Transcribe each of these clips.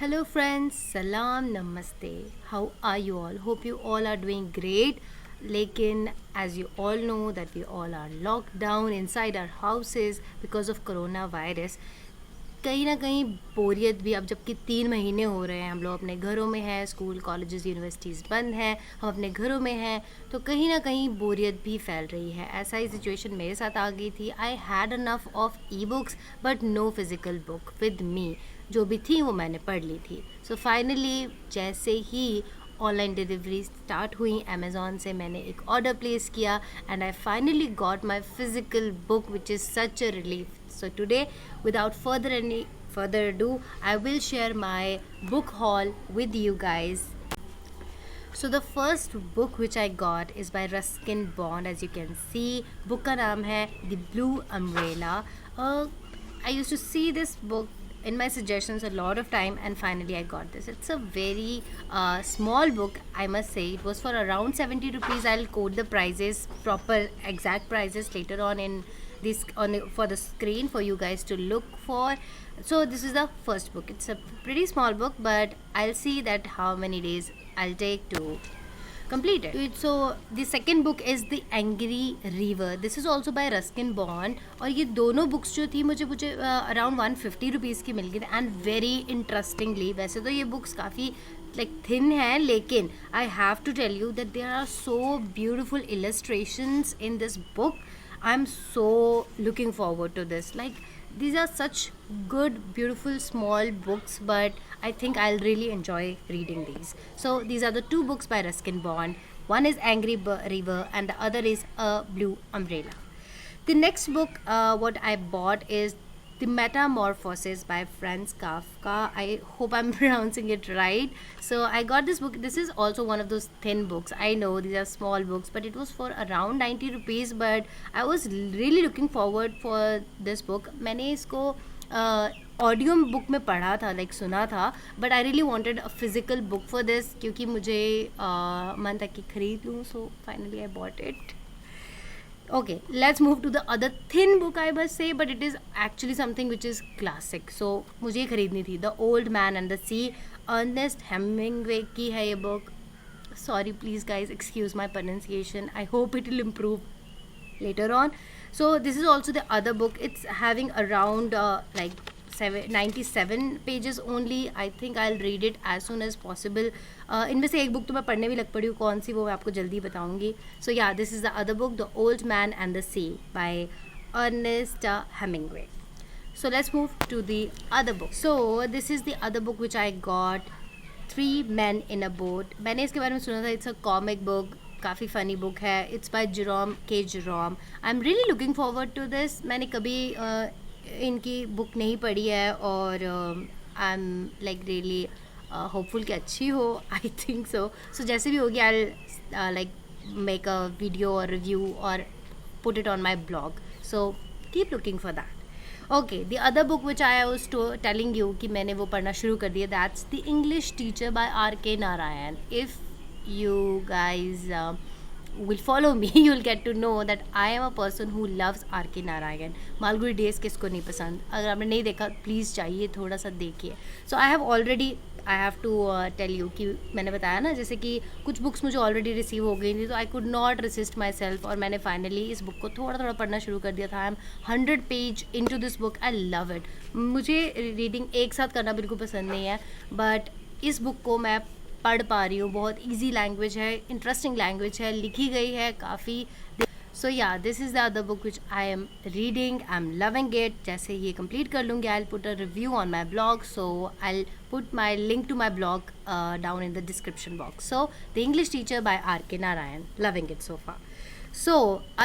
Hello, friends. Salam, namaste. How are you all? Hope you all are doing great. Lekin, as you all know, that we all are locked down inside our houses because of coronavirus. कहीं ना कहीं बोरियत भी अब जबकि 3 महीने हो रहे हैं हम लोग अपने घरों में हैं, स्कूल कॉलेजेस यूनिवर्सिटीज़ बंद हैं, हम अपने घरों में हैं, तो कहीं ना कहीं बोरियत भी फैल रही है. ऐसा ही सिचुएशन मेरे साथ आ गई थी. I had enough of e books but no physical book with me. जो भी थी वो मैंने पढ़ ली थी. सो फाइनली जैसे ही ऑनलाइन डिलीवरी स्टार्ट हुई अमेज़ॉन से, मैंने एक ऑर्डर प्लेस किया and I finally got my physical book which is such a relief. So today, without further ado, I will share my book haul with you guys. So the first book which I got is by Ruskin Bond. As you can see, book का नाम है The Blue Umbrella. I used to see this book in my suggestions a lot of time, and finally I got this. It's a very small book, I must say. It was for around 70 rupees. I'll quote the prices, proper exact prices later on in this for the screen for you guys to look for. So this is the first book. It's a pretty small book, but I'll see that how many days I'll take to complete it. So the second book is The Angry River. This is also by Ruskin Bond. और ये दोनों books जो थी मुझे around 150 rupees की मिल गई थी. And very interestingly, वैसे तो ये बुक्स काफ़ी लाइक थिन है, लेकिन I have to tell you that there are so beautiful illustrations in this book. I'm so looking forward to this. Like, these are such good, beautiful, small books, but I think I'll really enjoy reading these. So these are the two books by Ruskin Bond. One is River and the other is A Blue Umbrella. The next book what I bought is The Metamorphosis by Franz Kafka. I hope I'm pronouncing it right. So I got this book. This is also one of those thin books. I know these are small books, but it was for around 90 rupees. But I was really looking forward for this book. मैंने इसको audio book में पढ़ा था, like सुना था, but I really wanted a physical book for this, क्योंकि मुझे मन था कि ख़रीद लूँ. So finally I bought it. Okay, let's move to the other thin book, I must say, but it is actually something which is classic. So मुझे खरीदनी थी. The Old Man and the Sea. Ernest Hemingway की है ये book. Sorry, please guys, excuse my pronunciation. I hope it will improve later on. So this is also the other book. It's having around like 97 pages only. I think I'll read it as soon as possible. इनमें से एक book तो मैं पढ़ने भी लग पड़ी हूँ, कौन सी वो मैं आपको जल्दी बताऊँगी. So yeah, this is the other book, The Old Man and the Sea by Ernest Hemingway. So let's move to the other book. So this is the other book which I got, Three Men in a Boat. मैंने इसके बारे में सुना था. It's a comic book, काफ़ी funny book है. It's by Jerome K. Jerome. I'm really looking forward to this. मैंने कभी इनकी बुक नहीं पढ़ी है और I am like really hopeful कि अच्छी हो. आई थिंक सो जैसे भी होगी I like make a video और रिव्यू और put it on my blog. So keep looking for that. Okay, the other book which I was telling you कि मैंने वो पढ़ना शुरू कर दिया, that's the English teacher by R.K. Narayan. If you guys will follow me, you'll get to know that I am a person who loves R.K. Narayan. Malgudi days किसको नहीं पसंद. अगर आपने नहीं देखा प्लीज़ चाहिए, थोड़ा सा देखिए. So I have to tell you कि मैंने बताया ना, जैसे कि कुछ बुक्स मुझे ऑलरेडी रिसीव हो गई थी, तो I could not resist myself, और मैंने फाइनली इस बुक को थोड़ा थोड़ा पढ़ना शुरू कर दिया था. I am 100 page into this book. I love it. मुझे रीडिंग एक साथ करना बिल्कुल पसंद नहीं है, बट इस बुक को मैं पढ़ पा रही हूँ. बहुत इजी लैंग्वेज है, इंटरेस्टिंग लैंग्वेज है, लिखी गई है काफ़ी. So yeah, this is the other book which I am reading. I am loving it. जैसे ये कंप्लीट कर लूँगी I will put a review on my blog. So I will put my link to my blog down in the description box. So the English teacher by R.K. Narayan. Loving it so far. So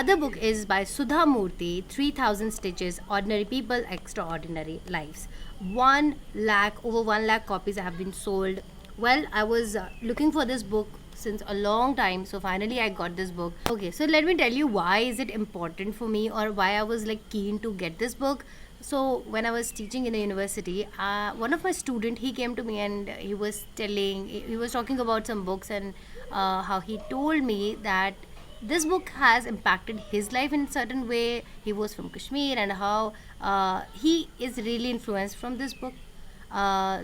other book is by Sudha Murthy, 3000 Stitches, Ordinary People, Extraordinary Lives. 1 lakh, over 1 lakh copies have been sold. Well, I was looking for this book since a long time, so finally I got this book. Okay, so let me tell you why is it important for me, or why I was like keen to get this book. So when I was teaching in a university, one of my student, he came to me and he was talking about some books, and how he told me that this book has impacted his life in a certain way. He was from Kashmir, and how he is really influenced from this book.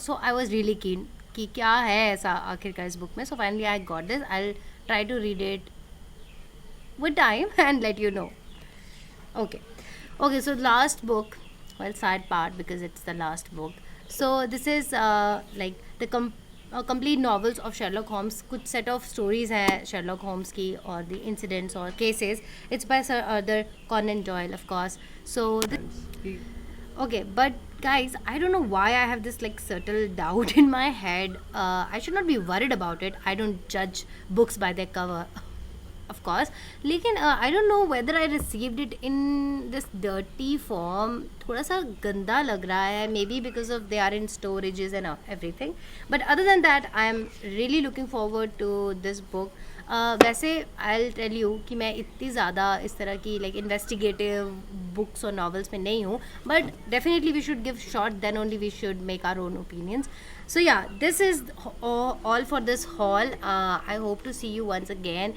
So I was really keen कि क्या है ऐसा आखिरकार इस book में. So finally I got this. I'll try to read it with time and let you know. Okay. Okay, so last book, well, sad part because it's the last book. So this is like the complete novels of Sherlock Holmes. कुछ set of stories हैं Sherlock Holmes की और the incidents or cases. It's by Sir Arthur Conan Doyle, of course. So okay, but guys, I don't know why I have this like subtle doubt in my head. I should not be worried about it. I don't judge books by their cover. Of course, लेकिन I don't know whether I received it in this dirty form. थोड़ा सा गंदा लग रहा है, maybe because of they are in storages and everything. But other than that, I am really looking forward to this book. वैसे I'll tell you कि मैं इतनी ज़्यादा इस तरह की like investigative books और novels में नहीं हूँ, but definitely we should give shot, then only we should make our own opinions. So yeah, this is all for this haul. I hope to see you once again.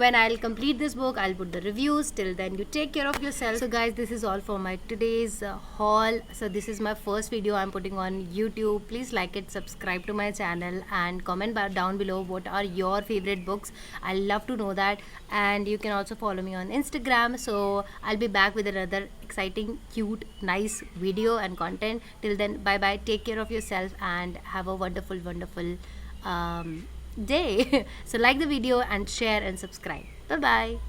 When I'll complete this book, I'll put the reviews. Till then, you take care of yourself. So guys, this is all for my today's haul. So this is my first video I'm putting on YouTube. Please like it, subscribe to my channel, and comment down below what are your favorite books. I love to know that. And you can also follow me on Instagram. So I'll be back with another exciting, cute, nice video and content. Till then, bye bye, take care of yourself and have a wonderful day. So like the video and share and subscribe. Bye bye.